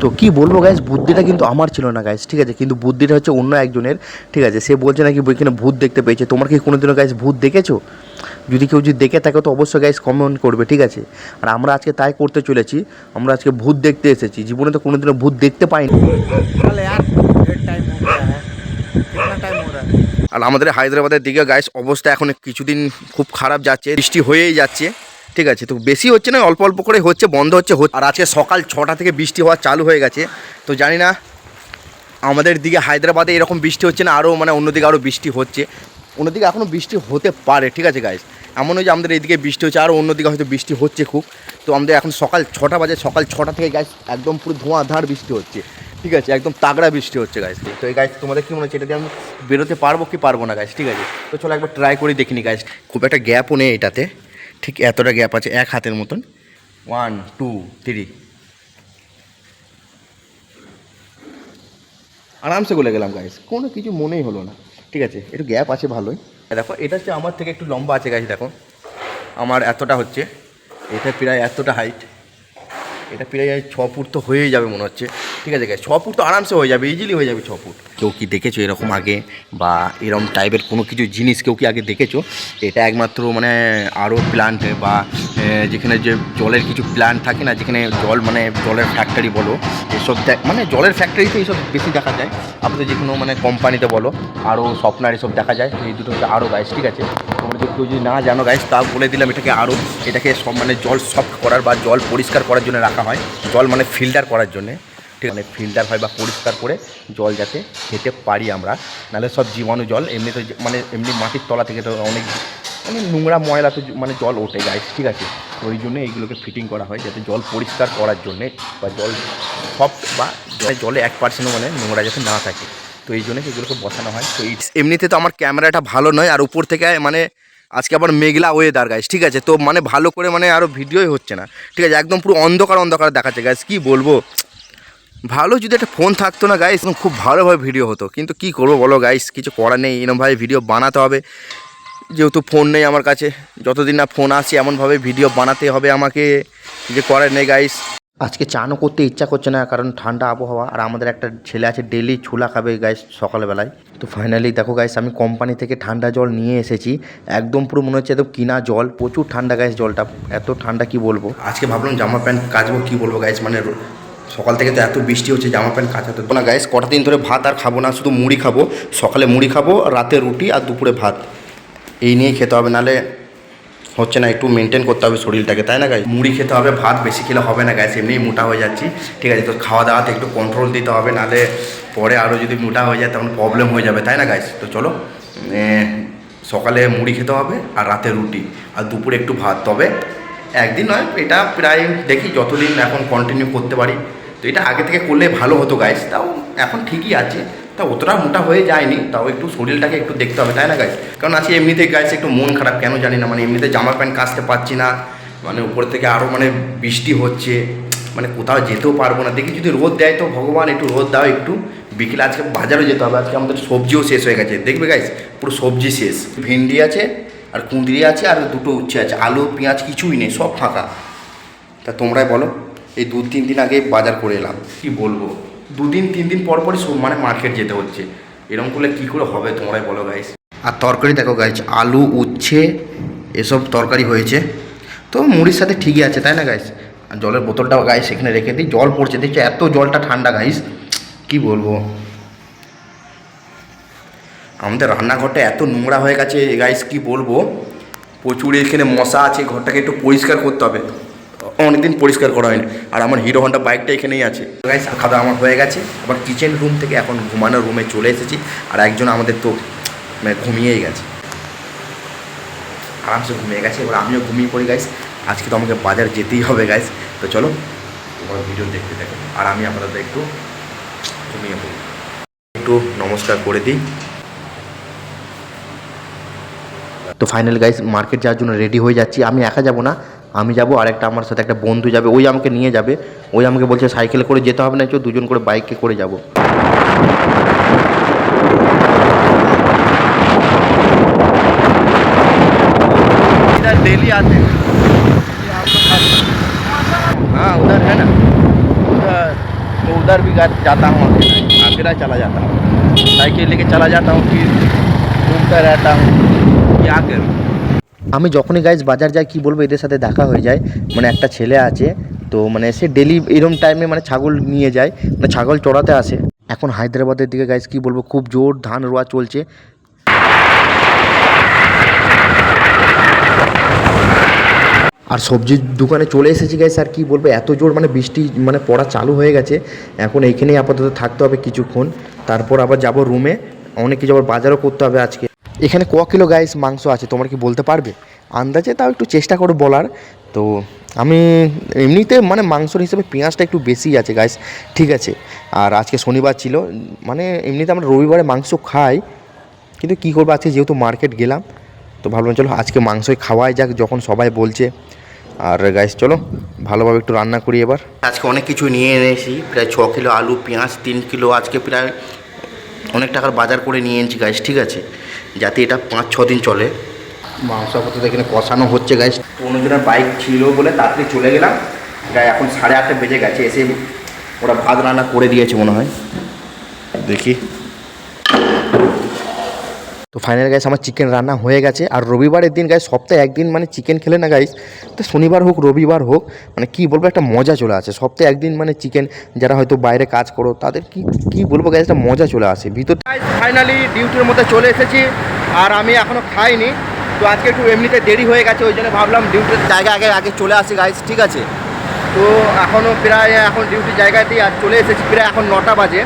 তো কি বলবো গাইস, বুদ্ধিটা কিন্তু আমার ছিল না গাইস, ঠিক আছে, কিন্তু বুদ্ধিটা হচ্ছে অন্য একজনের, ঠিক আছে। সে বলছে নাকি এখানে ভূত দেখতে পেয়েছে। তোমরা কি কোনোদিনও গাইস ভূত দেখেছো? যদি কেউ যদি দেখে থাকে তো অবশ্যই গাইস কমেন্ট করবে, ঠিক আছে। আর আমরা আজকে তাই করতে চলেছি, আমরা আজকে ভূত দেখতে এসেছি। জীবনে তো কোনোদিনও ভূত দেখতে পাইনি। আর আমাদের হায়দ্রাবাদের দিকে গাইস অবস্থা এখন কিছুদিন খুব খারাপ যাচ্ছে, বৃষ্টি হয়েই যাচ্ছে, ঠিক আছে। তো বেশি হচ্ছে না, অল্প অল্প করে হচ্ছে, বন্ধ হচ্ছে। আর আজকে সকাল 6টা থেকে বৃষ্টি হওয়া চালু হয়ে গেছে। তো জানি না আমাদের দিকে হায়দ্রাবাদে এরকম বৃষ্টি হচ্ছে না আরও মানে অন্যদিকে আরও বৃষ্টি হচ্ছে, অন্যদিকে এখনও বৃষ্টি হতে পারে, ঠিক আছে গাইস। এমন নয় যে আমাদের এইদিকে বৃষ্টি হচ্ছে, আরও অন্যদিকে হয়তো বৃষ্টি হচ্ছে খুব। তো আমাদের এখন সকাল 6টা বাজে, সকাল 6টা থেকে গাইস একদম পুরো ধোঁয়াধার বৃষ্টি হচ্ছে, ঠিক আছে, একদম তাগড়া বৃষ্টি হচ্ছে গাইস। তো এই গাইস তোমাদের কী মনে হচ্ছে এটা দিয়ে আমি বেরোতে পারবো কি পারবো না গাইস, ঠিক আছে। তো চলো একবার ট্রাই করে দেখিনি গাইস। খুব একটা গ্যাপও নেই এটাতে, ঠিক এতটা গ্যাপ আছে এক হাতের মতন। 1 2 3 আরামসে গলে গেলাম গাইস, কোনো কিছু মনেই হলো না, ঠিক আছে। একটু গ্যাপ আছে ভালোই। দেখো এটা হচ্ছে আমার থেকে একটু লম্বা আছে গাইস, দেখো আমার এতটা হচ্ছে, এটা প্রায় এতটা হাইট, এটা প্রায় 6 ফুট তো হয়েই যাবে মনে হচ্ছে, ঠিক আছে গাইস। 6 ফুট তো আরামসে হয়ে যাবে, ইজিলি হয়ে যাবে 6 ফুট। কেউ কি দেখেছো এরকম আগে, বা এরকম টাইপের কোনো কিছু জিনিস কেউ কি আগে দেখেছো? এটা একমাত্র মানে আরও প্ল্যান্ট বা যেখানে যে জলের কিছু প্ল্যান্ট থাকে না, যেখানে জল মানে জলের ফ্যাক্টরি বলো, এসব মানে জলের ফ্যাক্টরিতে এইসব বেশি দেখা যায়। আপনাদের যে কোনো মানে কোম্পানিতে বলো, আরও স্বপ্নার এসব দেখা যায়। তো এই দুটো হচ্ছে আরও গাইস, ঠিক আছে। তোমরা যদি কেউ যদি না জানো গাইস, তাও বলে দিলাম, এটাকে আরও, এটাকে সব মানে জল সফট করার বা জল পরিষ্কার করার জন্য রাখা হয়, জল মানে ফিল্টার করার জন্যে, ঠিক আছে। ফিল্টার হয় বা পরিষ্কার করে জল যাতে খেতে পারি আমরা, নাহলে সব জীবাণু জল এমনি তো মানে এমনি মাটির তলা থেকে তো অনেক মানে নোংরা ময়লা তো মানে জল ওঠে গাইস, ঠিক আছে। তো ওই জন্য এইগুলোকে ফিটিং করা হয় যাতে জল পরিষ্কার করার জন্যে, বা জল সফট বা জলে 1% মানে নোংরা যাতে না থাকে। তো এই জন্য সেগুলোকে বসানো হয়। তো এমনিতে তো আমার ক্যামেরাটা ভালো নয়, আর উপর থেকে মানে আজকে আবার মেঘলা ওয়েদার গাইস, ঠিক আছে। তো মানে ভালো করে মানে আরও ভিডিওই হচ্ছে না, ঠিক আছে, একদম পুরো অন্ধকার অন্ধকার দেখাচ্ছে গাইস, কি বলবো। ভালো যদি একটা ফোন থাকতো না গাইস, খুব ভালোভাবে ভিডিও হতো, কিন্তু কি করবো বলো গাইস, কিছু করার নেই, এরমভাবে ভিডিও বানাতে হবে, যেহেতু ফোন নেই আমার কাছে। যতদিন না ফোন আসছে এমনভাবে ভিডিও বানাতে হবে আমাকে, যে করার নেই গাইস। আজকে চানও করতে ইচ্ছা করছে না, কারণ ঠান্ডা আবহাওয়া, আর আমাদের একটা ছেলে আছে ডেলি ছোলা খাবে গাইস সকালবেলায়। তো ফাইনালি দেখো গাইস, আমি কোম্পানি থেকে ঠান্ডা জল নিয়ে এসেছি, একদম পুরো মনে হচ্ছে একদম কিনা জল, প্রচুর ঠান্ডা গাইস জলটা, এত ঠান্ডা কি বলবো। আজকে ভাবলাম জামা প্যান্ট কাচবো, কি বলবো গাইস, মানে সকাল থেকে তো এত বৃষ্টি হচ্ছে, জামা প্যান্ট কাচাতে তো না গাইস। কটা দিন ধরে ভাত আর খাবো না, শুধু মুড়ি খাবো, সকালে মুড়ি খাবো, রাতে রুটি, আর দুপুরে ভাত, এই নিয়েই খেতে হবে, নাহলে হচ্ছে না। একটু মেনটেন করতে হবে শরীরটাকে, তাই না গাইস। মুড়ি খেতে হবে, ভাত বেশি খেলে হবে না গাইস, এমনিই মোটা হয়ে যাচ্ছি, ঠিক আছে। তো খাওয়া দাওয়াতে একটু কন্ট্রোল দিতে হবে, নাহলে পরে আরও যদি মোটা হয়ে যায় তখন প্রবলেম হয়ে যাবে, তাই না গাইস। তো চলো সকালে মুড়ি খেতে হবে, আর রাতে রুটি, আর দুপুরে একটু ভাত। তবে একদিন নয়, এটা প্রায় দেখি যতদিন এখন কন্টিনিউ করতে পারি। তো এটা আগে থেকে করলে ভালো হতো গাইস, তাও এখন ঠিকই আছে, তা অতটা মোটা হয়ে যায়নি, তাও একটু শরীরটাকে একটু দেখতে হবে, তাই না গাইস। কারণ আজকে এমনিতে গাইস একটু মন খারাপ, কেন জানি না, মানে এমনিতে জামা প্যান্ট কাচতে পারছি না, মানে উপর থেকে আরও মানে বৃষ্টি হচ্ছে, মানে কোথাও যেতেও পারবো না। দেখি যদি রোদ দেয় তো ভগবান, একটু রোদ দাও একটু। বিকেলে আজকে বাজারে যেতে হবে, আজকে আমাদের সবজিও শেষ হয়ে গেছে, দেখবে গাইস পুরো সবজি শেষ। ভিন্ডি আছে, আর কুঁদরি আছে, আর দুটো উচ্ছে আছে, আলু পেঁয়াজ কিছুই নেই, সব ফাঁকা। তা তোমরাই বলো, এই 2-3 দিন আগে বাজার করে এলাম, কি বলবো। 2-3 দিন পর পরই সব মানে মার্কেট যেতে হচ্ছে, এরকম করলে কী করে হবে তোমরাই বলো গাইস। আর তরকারি দেখো গাইস, আলু উচ্ছে এসব তরকারি হয়েছে, তো মুড়ির সাথে ঠিকই আছে, তাই না গাইস। আর জলের বোতলটাও গাইস এখানে রেখে দিই, জল পড়ছে দেখছি, এত জলটা ঠান্ডা গাইস, কি বলবো। আমাদের রান্নাঘরটা এত নোংরা হয়ে গেছে গাইস, কি বলবো। প্রচুর এখানে মশা আছে, ঘরটাকে একটু পরিষ্কার করতে হবে, অনেকদিন পরিষ্কার করা হয়নি। আর আমার হিরো হন্ডা বাইকটা এখানেই আছে গাইস। খাওয়া আমার হয়ে গেছে, আবার কিচেন রুম থেকে এখন ঘুমানোর রুমে চলে এসেছি, আর একজন আমাদের তো মানে ঘুমিয়েই গেছে, আরামসে ঘুমিয়ে গেছে। এবার আমিও ঘুমিয়ে পড়ি গাইস, আজকে তো আমাকে বাজার যেতেই হবে গাইস। তো চলো তোমার ভিডিও দেখতে থাকো, আর আমি আপাতত একটু ঘুমিয়ে পড়ি, একটু নমস্কার করে দিই। তো ফাইনাল গাইস মার্কেট যাওয়ার জন্য রেডি হয়ে যাচ্ছি। আমি একা যাব না, আমি যাব, আর একটা আমার সাথে একটা বন্ধু যাবে, ওই আমাকে নিয়ে যাবে। ওই আমাকে বলছে সাইকেলে করে যেতে হবে না, চো দুজন করে বাইকে করে যাব। डेली आते हैं, हाँ उधर है ना, उधर तो उधर भी जाता हूँ अकेला चला जाता हूँ, साइकिल लेके चला जाता हूँ, फिर घूमता रहता हूँ, क्या करूँ। আমি যখনই গাইজ বাজার যাই কী বলবো, এদের সাথে দেখা হয়ে যায়। মানে একটা ছেলে আছে, তো মানে সে ডেলি এরম টাইমে মানে ছাগল নিয়ে যায়, মানে ছাগল চড়াতে আসে। এখন হায়দ্রাবাদের দিকে গাইজ কী বলবো, খুব জোর ধান রোয়া চলছে। আর সবজির দোকানে চলে এসেছি গাইস, আর কি বলবো, এত জোর মানে বৃষ্টি মানে পড়া চালু হয়ে গেছে। এখন এইখানেই আপাতত থাকতে হবে কিছুক্ষণ, তারপর আবার যাব রুমে। অনেক কিছু আবার বাজারও করতে হবে আজকে। এখানে ক কিলো গাইস মাংস আছে তোমরা কি বলতে পারবে? আন্দাজে তাও একটু চেষ্টা করো বলার। তো আমি এমনিতে মানে মাংসর হিসেবে পেঁয়াজটা একটু বেশি আছে গাইস, ঠিক আছে। আর আজকে শনিবার ছিল, মানে এমনিতে আমরা রবিবারে মাংস খাই, কিন্তু কী করবো আজকে যেহেতু মার্কেট গেলাম, তো ভাবলাম চলো আজকে মাংসই খাওয়াই যাক যখন সবাই বলছে। আর গাইস চলো ভালোভাবে একটু রান্না করি এবার। আজকে অনেক কিছু নিয়ে এনেছি, প্রায় 6 কিলো আলু, পেঁয়াজ 3 কিলো, আজকে প্রায় অনেক টাকার বাজার করে নিয়ে এনেছি গাইস, ঠিক আছে, যাতে এটা 5-6 দিন চলে। মাংস আপাতত এখানে কষানো হচ্ছে গাইস। অন্যজনের বাইক ছিল বলে তাড়াতাড়ি চলে গেলাম, গায়ে এখন 8:30 বেজে গেছে, এসে ওরা ভাত রান্না করে দিয়েছে মনে হয়, দেখি। তো ফাইনাল গাইস আমার চিকেন রান্না হয়ে গেছে। আর রবিবারের দিন গাইস, সপ্তাহে একদিন মানে চিকেন খেলে না গাইস, তো শনিবার হোক রবিবার হোক, মানে কী বলবো একটা মজা চলে আসে। সপ্তাহে একদিন মানে চিকেন, যারা হয়তো বাইরে কাজ করো তাদের কি বলবো গাইস, একটা মজা চলে আসে ভিতর। ফাইনালি ডিউটির মধ্যে চলে এসেছি, আর আমি এখনও খাইনি। তো আজকে একটু এমনিতে দেরি হয়ে গেছে, ওই জন্য ভাবলাম ডিউটির জায়গা আগে চলে আসি গাইস, ঠিক আছে। তো এখনও প্রায় এখন ডিউটির জায়গাতেই আর চলে এসেছি, প্রায় এখন 9টা বাজে।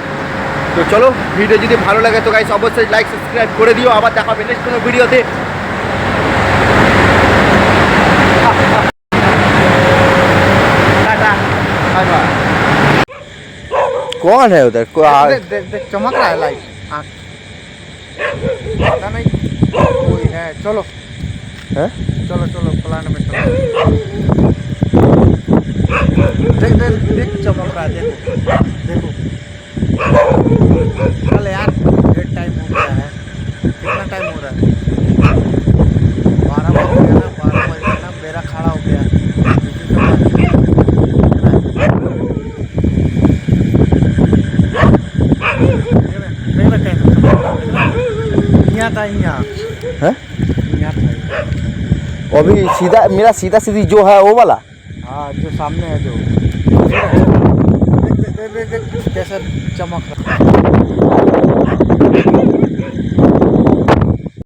তো চলো, ভিডিও যদি ভালো লাগে তো গাইস অবশ্যই লাইক সাবস্ক্রাইব করে দিও। আবার দেখা হবে নেক্সট কোনো ভিডিওতে। कौन है उधर? चमक रहा है लाइट, पता नहीं कोई है। चलो चलो चलो प्लान में चलो। देख चमक रहा है, देखो चल यार, डेट टाइम हो गया है। कितना टाइम हो रहा है? 12 बज गया ना, 12 बज गया ना, मेरा खड़ा हो गया। यहाँ था, यहाँ था अभी सीधा मेरा सीधा सीधी जो है वो वाला, हाँ जो सामने है, जो देख कैसा चमक रहा है।